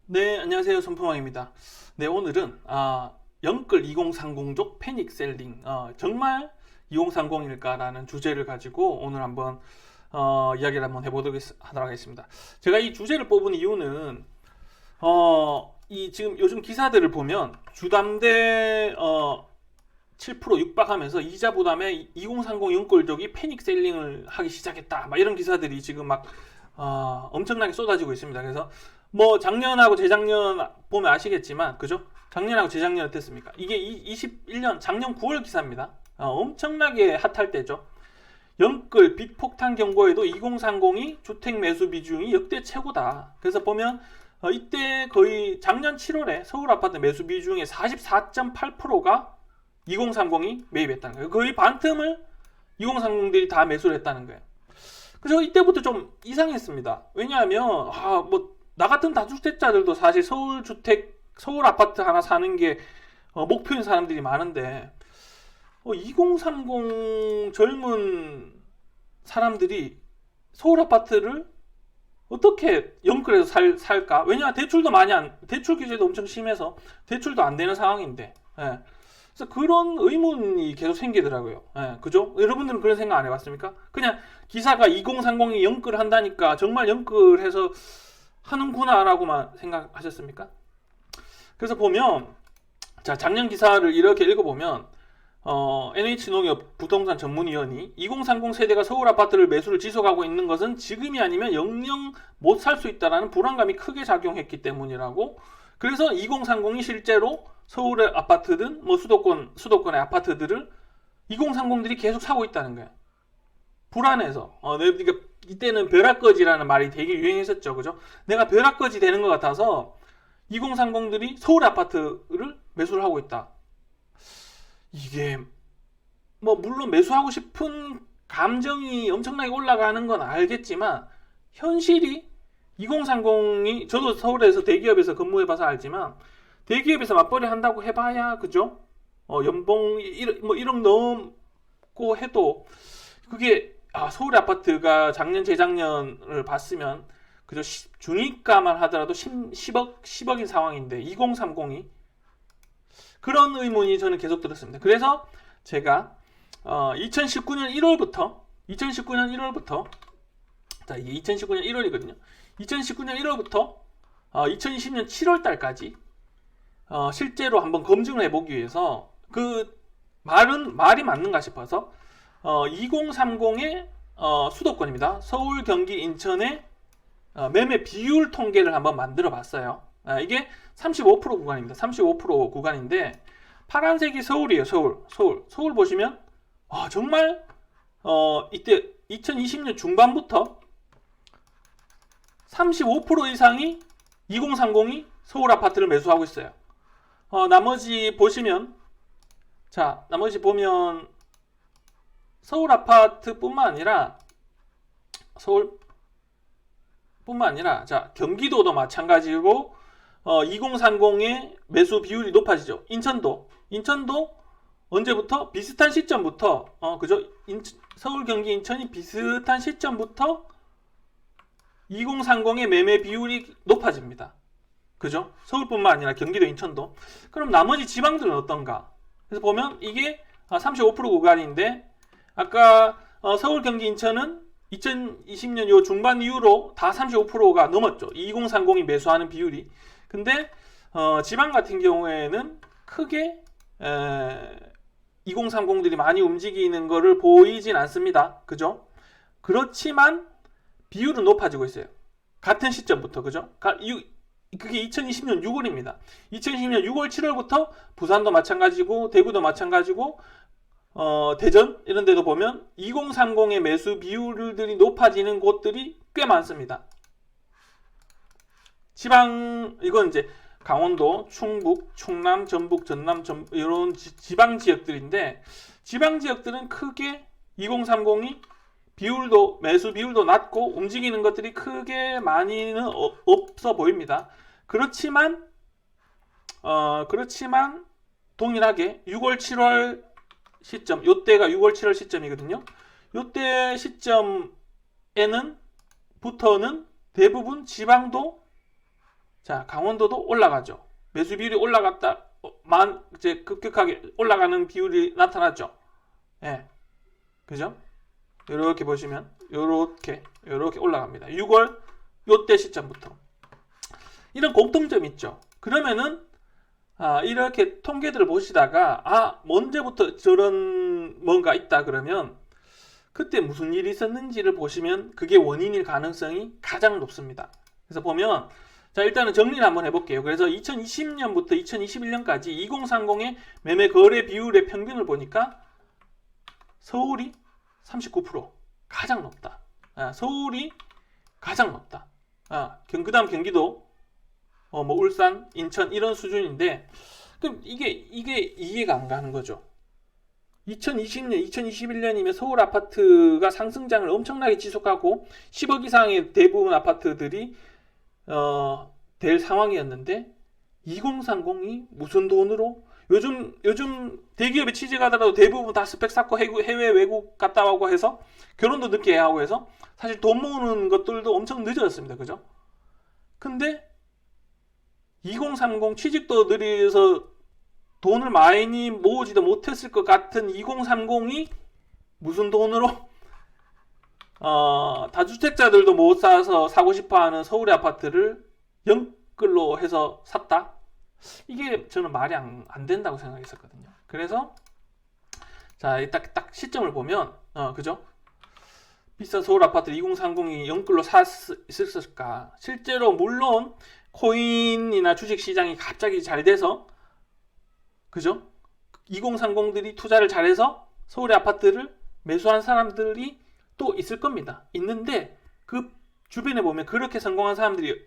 네, 안녕하세요. 손풍왕입니다. 네, 오늘은 영끌 2030족 패닉 셀링 정말 2030일까라는 주제를 가지고 오늘 한번 이야기를 한번 해보도록 하도록 하겠습니다. 제가 이 주제를 뽑은 이유는 이 지금 요즘 기사들을 보면 주담대 7% 육박하면서 이자 부담에 2030 영끌족이 패닉 셀링을 하기 시작했다. 막 이런 기사들이 지금 막 엄청나게 쏟아지고 있습니다. 그래서 뭐 작년하고 재작년 보면 아시겠지만, 그죠? 작년하고 재작년 어땠습니까? 이게 21년 작년 9월 기사입니다. 엄청나게 핫할 때죠. 영끌 빚폭탄 경고에도 2030이 주택 매수 비중이 역대 최고다. 그래서 보면 이때 거의 작년 7월에 서울 아파트 매수 비중의 44.8%가 2030이 매입했다는 거예요. 거의 반틈을 2030들이 다 매수를 했다는 거예요. 그래서 이때부터 좀 이상했습니다. 왜냐하면 뭐 나 같은 다주택자들도 사실 서울 아파트 하나 사는 게 목표인 사람들이 많은데 2030 젊은 사람들이 서울 아파트를 어떻게 영끌해서 살까? 왜냐하면 대출 규제도 엄청 심해서 대출도 안 되는 상황인데. 예. 그래서 그런 의문이 계속 생기더라고요. 예, 그죠? 여러분들은 그런 생각 안 해봤습니까? 그냥 기사가 2030이 영끌을 한다니까 정말 영끌해서 하는구나라고만 생각하셨습니까? 그래서 보면, 자, 작년 기사를 이렇게 읽어보면, NH농협 부동산 전문위원이 2030 세대가 서울 아파트를 매수를 지속하고 있는 것은 지금이 아니면 영영 못 살 수 있다라는 불안감이 크게 작용했기 때문이라고. 그래서 2030이 실제로 서울의 아파트든 뭐 수도권의 아파트들을 2030들이 계속 사고 있다는 거예요. 불안해서. 그러니까 이때는 벼락거지라는 말이 되게 유행했었죠. 그죠? 내가 벼락거지 되는 것 같아서 2030들이 서울 아파트를 매수를 하고 있다. 이게 뭐 물론 매수하고 싶은 감정이 엄청나게 올라가는 건 알겠지만 현실이 2030이 저도 서울에서 대기업에서 근무해봐서 알지만 대기업에서 맞벌이 한다고 해봐야 그죠? 연봉 1억 넘고 해도 그게 서울 아파트가 작년 재작년을 봤으면 그저 중위가만 하더라도 10억인 상황인데 2030이 그런 의문이 저는 계속 들었습니다. 그래서 제가 2019년 1월부터 자, 이게 2019년 1월이거든요. 2019년 1월부터 2020년 7월 달까지 실제로 한번 검증을 해보기 위해서 그 말이 맞는가 싶어서 2030의 수도권입니다. 서울, 경기, 인천의 매매 비율 통계를 한번 만들어 봤어요. 이게 35% 구간입니다. 35% 구간인데 파란색이 서울이에요. 서울 보시면 정말 이때 2020년 중반부터 35% 이상이 2030이 서울 아파트를 매수하고 있어요. 나머지 보시면 나머지 보면 서울 아파트뿐만 아니라 자, 경기도도 마찬가지고 2030의 매수 비율이 높아지죠. 인천도 언제부터 비슷한 시점부터 그죠? 서울, 경기, 인천이 비슷한 시점부터 2030의 매매 비율이 높아집니다. 그죠? 서울뿐만 아니라 경기도, 인천도. 그럼 나머지 지방들은 어떤가? 그래서 보면 이게 35% 구간인데 아까 서울, 경기, 인천은 2020년 요 중반 이후로 다 35%가 넘었죠. 2030이 매수하는 비율이. 근데 지방 같은 경우에는 크게 2030들이 많이 움직이는 거를 보이진 않습니다. 그죠? 그렇지만 비율은 높아지고 있어요. 같은 시점부터. 그죠? 그게 2020년 6월입니다. 2020년 6월, 7월부터 부산도 마찬가지고 대구도 마찬가지고 대전 이런 데도 보면 2030의 매수 비율들이 높아지는 곳들이 꽤 많습니다. 이건 이제 강원도, 충북, 충남, 전북, 전남, 이런 지방 지역들인데 지방 지역들은 크게 2030이 매수 비율도 낮고 움직이는 것들이 크게 많이는 없어 보입니다. 그렇지만 동일하게 6월, 7월 시점, 요때가 6월, 7월 시점이거든요. 요때 시점부터는 대부분 지방도 자, 강원도도 올라가죠. 매수 비율이 올라갔다, 이제 급격하게 올라가는 비율이 나타났죠. 예. 그죠? 이렇게 보시면, 요렇게 올라갑니다. 6월, 요때 시점부터. 이런 공통점이 있죠. 그러면은, 이렇게 통계들을 보시다가, 언제부터 저런 뭔가 있다 그러면, 그때 무슨 일이 있었는지를 보시면 그게 원인일 가능성이 가장 높습니다. 그래서 보면, 자, 일단은 정리를 한번 해볼게요. 그래서 2020년부터 2021년까지 2030의 매매 거래 비율의 평균을 보니까 서울이 39% 가장 높다. 서울이 가장 높다. 그다음 경기도, 뭐 울산, 인천 이런 수준인데, 그럼 이게 이해가 안 가는 거죠. 2020년, 2021년이면 서울 아파트가 상승장을 엄청나게 지속하고 10억 이상의 대부분 아파트들이 될 상황이었는데 2030이 무슨 돈으로 요즘 대기업에 취직하더라도 대부분 다 스펙 쌓고 해외 외국 갔다 오고 해서 결혼도 늦게 하고 해서 사실 돈 모으는 것들도 엄청 늦어졌습니다. 그죠? 근데 2030 취직도 느려서 돈을 많이 모으지도 못했을 것 같은 2030이 무슨 돈으로 다주택자들도 못 사서 사고 싶어하는 서울의 아파트를 연끌로 해서 샀다? 이게 저는 말이 안 된다고 생각했었거든요. 그래서 자, 딱 시점을 보면 그죠? 비싼 서울 아파트 2030이 연끌로 샀을까? 실제로 물론 코인이나 주식 시장이 갑자기 잘 돼서 그죠? 2030들이 투자를 잘해서 서울의 아파트를 매수한 사람들이 또 있을 겁니다. 있는데 그 주변에 보면 그렇게 성공한 사람들이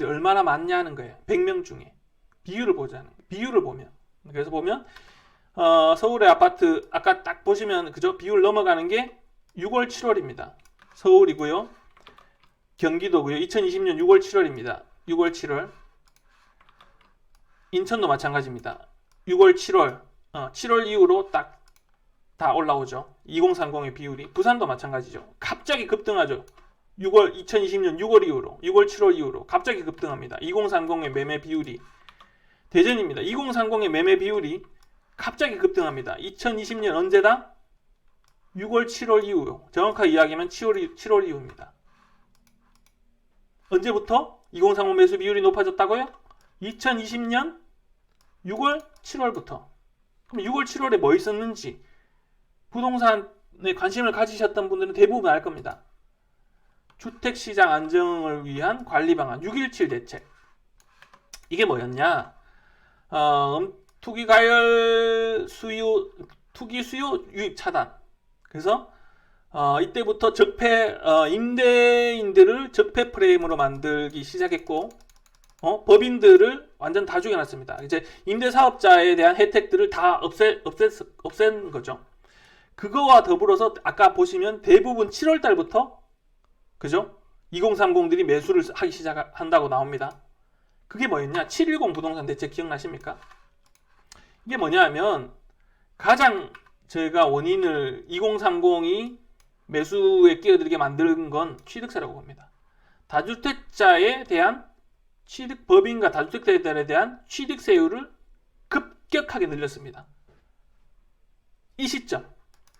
얼마나 많냐는 거예요. 100명 중에 비율을 보면. 그래서 보면 서울의 아파트 아까 딱 보시면 그죠? 비율 넘어가는 게 6월 7월입니다. 서울이고요. 경기도고요. 2020년 6월 7월입니다. 6월 7월. 인천도 마찬가지입니다. 6월 7월 7월 이후로 딱 다 올라오죠. 2030의 비율이. 부산도 마찬가지죠. 갑자기 급등하죠. 2020년 6월 이후로 6월 7월 이후로 갑자기 급등합니다. 2030의 매매 비율이. 대전입니다. 2030의 매매 비율이 갑자기 급등합니다. 2020년 언제다? 6월 7월 이후. 정확하게 이야기하면 7월 이후입니다. 언제부터 2030 매수 비율이 높아졌다고요? 2020년 6월 7월부터. 그럼 6월 7월에 뭐 있었는지 부동산에 관심을 가지셨던 분들은 대부분 알 겁니다. 주택시장 안정을 위한 관리 방안 6.17 대책. 이게 뭐였냐? 투기 수요 유입 차단. 그래서 이때부터 임대인들을 적폐 프레임으로 만들기 시작했고, 법인들을 완전 다 죽여놨습니다. 이제 임대사업자에 대한 혜택들을 다 없앤 거죠. 그거와 더불어서 아까 보시면 대부분 7월 달부터 그죠? 2030들이 매수를 하기 시작한다고 나옵니다. 그게 뭐였냐? 710 부동산 대책 기억나십니까? 이게 뭐냐 하면 가장 저희가 원인을 2030이 매수에 끼어들게 만드는 건 취득세라고 봅니다. 다주택자에 대한 법인과 다주택자들에 대한 취득세율을 급격하게 늘렸습니다. 이 시점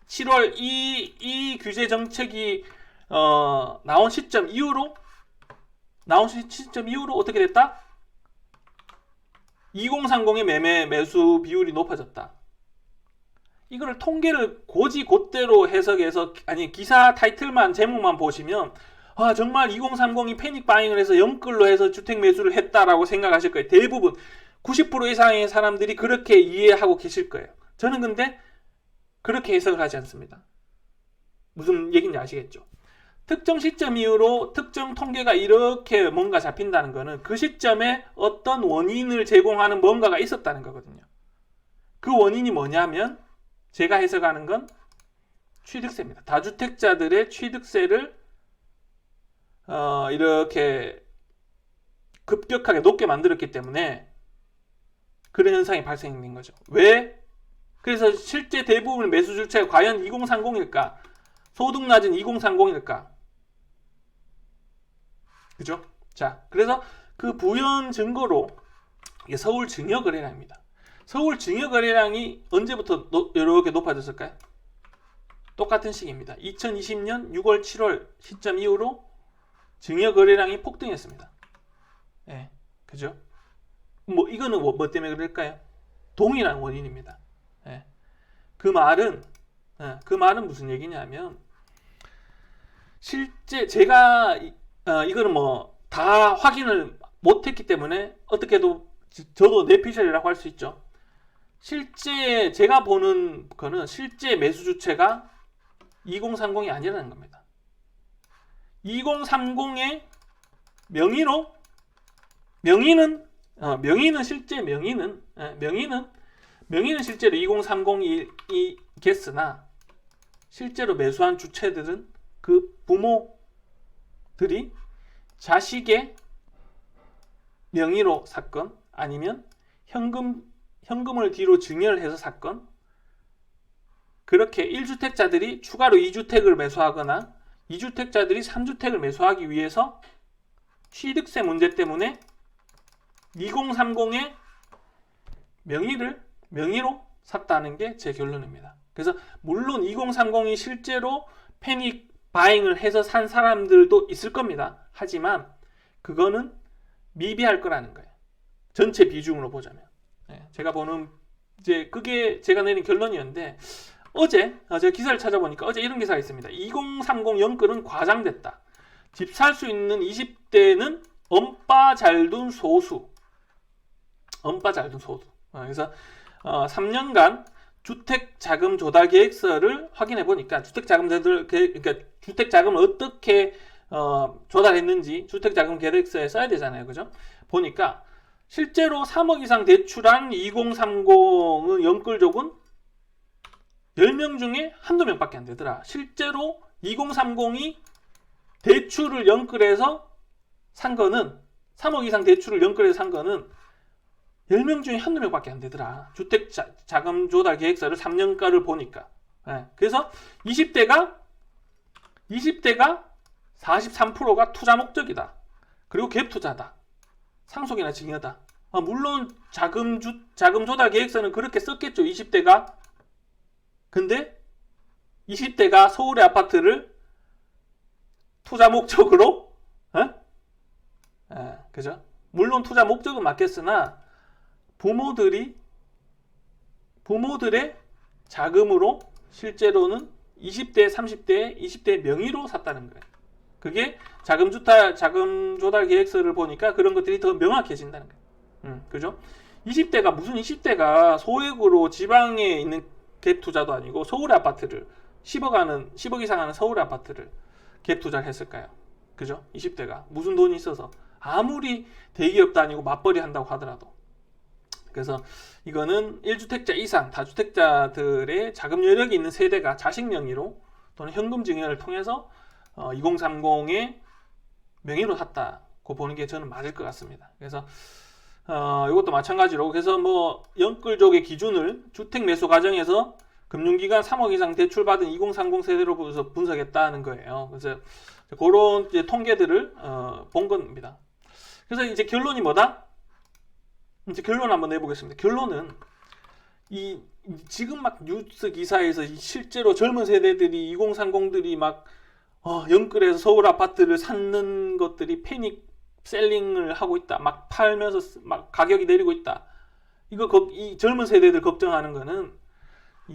7월 이 규제 정책이 나온 시점 이후로 어떻게 됐다? 2030의 매수 비율이 높아졌다. 이거를 통계를 곧대로 해석해서 기사 타이틀만 제목만 보시면 정말 2030이 패닉 바잉을 해서 영끌로 해서 주택 매수를 했다라고 생각하실 거예요. 대부분 90% 이상의 사람들이 그렇게 이해하고 계실 거예요. 저는 근데 그렇게 해석을 하지 않습니다. 무슨 얘기인지 아시겠죠? 특정 시점 이후로 특정 통계가 이렇게 뭔가 잡힌다는 거는 그 시점에 어떤 원인을 제공하는 뭔가가 있었다는 거거든요. 그 원인이 뭐냐면 제가 해석하는 건 취득세입니다. 다주택자들의 취득세를 이렇게 급격하게 높게 만들었기 때문에 그런 현상이 발생된 거죠. 왜? 그래서 실제 대부분의 매수 주체가 과연 2030일까? 소득 낮은 2030일까? 그죠? 자, 그래서 그 부연 증거로 이게 서울 증여거래량입니다. 서울 증여거래량이 언제부터 이렇게 높아졌을까요? 똑같은 시기입니다. 2020년 6월 7월 시점 이후로 증여거래량이 폭등했습니다. 예, 그죠? 뭐 이거는 뭐 때문에 그럴까요? 동일한 원인입니다. 예. 그 말은 무슨 얘기냐면, 실제 제가 이거는 뭐 다 확인을 못했기 때문에 어떻게도 저도 내피셜이라고 할 수 있죠. 실제 제가 보는 거는 실제 매수 주체가 2030이 아니라는 겁니다. 2030의 명의는 실제 명의는 실제로 2030이겠으나 실제로 매수한 주체들은 그 부모들이 자식의 명의로 샀건 아니면 현금을 뒤로 증여를 해서 샀건, 그렇게 1주택자들이 추가로 2주택을 매수하거나 2주택자들이 3주택을 매수하기 위해서 취득세 문제 때문에 2030의 명의로 샀다는 게 제 결론입니다. 그래서 물론 2030이 실제로 패닉 바잉을 해서 산 사람들도 있을 겁니다. 하지만 그거는 미비할 거라는 거예요. 전체 비중으로 보자면. 제가 보는 이제 그게 제가 내린 결론이었는데, 어제 제가 기사를 찾아보니까 어제 이런 기사가 있습니다. 2030 연끌은 과장됐다. 집 살 수 있는 20대는 엄빠 잘 둔 소수. 그래서 3년간 주택자금 조달 계획서를 확인해 보니까 그러니까 주택자금을 어떻게 조달했는지 주택자금 계획서에 써야 되잖아요, 그죠? 보니까 실제로 3억 이상 대출한 2030의 연끌족은 10명 중에 한두 명밖에 안 되더라. 실제로 2030이 대출을 연끌해서 산 거는, 3억 이상 대출을 연끌해서 산 거는 10명 중에 한두 명밖에 안 되더라. 주택자금 조달 계획서를 3년가를 보니까. 그래서 20대가 43%가 투자 목적이다. 그리고 갭 투자다. 상속이나 증여다. 물론 자금 조달 계획서는 그렇게 썼겠죠, 20대가. 근데 20대가 서울의 아파트를 투자 목적으로, 그죠? 물론 투자 목적은 맞겠으나 부모들의 자금으로 실제로는 20대, 30대, 20대 명의로 샀다는 거예요. 그게 자금 조달 계획서를 보니까 그런 것들이 더 명확해진다는 거예요. 그죠? 20대가 소액으로 지방에 있는 갭 투자도 아니고 서울의 아파트를 10억 이상 하는 서울의 아파트를 갭 투자를 했을까요? 그죠? 20대가 무슨 돈이 있어서, 아무리 대기업도 아니고 맞벌이 한다고 하더라도. 그래서 이거는 1주택자 이상 다주택자들의 자금 여력이 있는 세대가 자식 명의로 또는 현금 증여를 통해서 2030의 명의로 샀다고 보는 게 저는 맞을 것 같습니다. 그래서 이것도 마찬가지로, 그래서 뭐 연끌족의 기준을 주택 매수 과정에서 금융기관 3억 이상 대출받은 2030 세대로 분석했다는 거예요. 그래서 그런 이제 통계들을 본 겁니다. 그래서 이제 결론이 뭐다? 이제 결론 한번 내보겠습니다. 결론은 지금 막 뉴스 기사에서 실제로 젊은 세대들이 2030들이 막 연끌해서 서울 아파트를 사는 것들이 패닉 셀링을 하고 있다. 막 팔면서 막 가격이 내리고 있다. 이 젊은 세대들 걱정하는 거는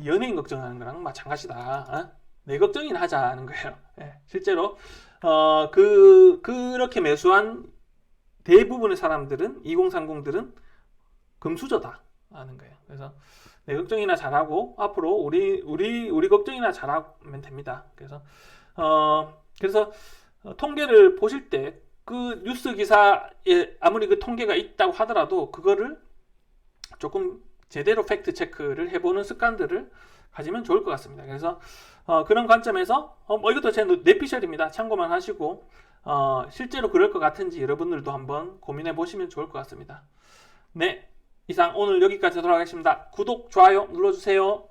연예인 걱정하는 거랑 마찬가지다. 내 걱정이나 하자는 거예요. 실제로 그렇게 매수한 대부분의 사람들은 2030들은 금수저다 하는 거예요. 그래서 내 걱정이나 잘하고 앞으로 우리 걱정이나 잘하면 됩니다. 그래서 통계를 보실 때 그 뉴스 기사에 아무리 그 통계가 있다고 하더라도 그거를 조금 제대로 팩트 체크를 해보는 습관들을 가지면 좋을 것 같습니다. 그래서 그런 관점에서 이것도 제 내피셜입니다. 참고만 하시고 실제로 그럴 것 같은지 여러분들도 한번 고민해 보시면 좋을 것 같습니다. 네, 이상 오늘 여기까지 돌아가겠습니다. 구독, 좋아요 눌러주세요.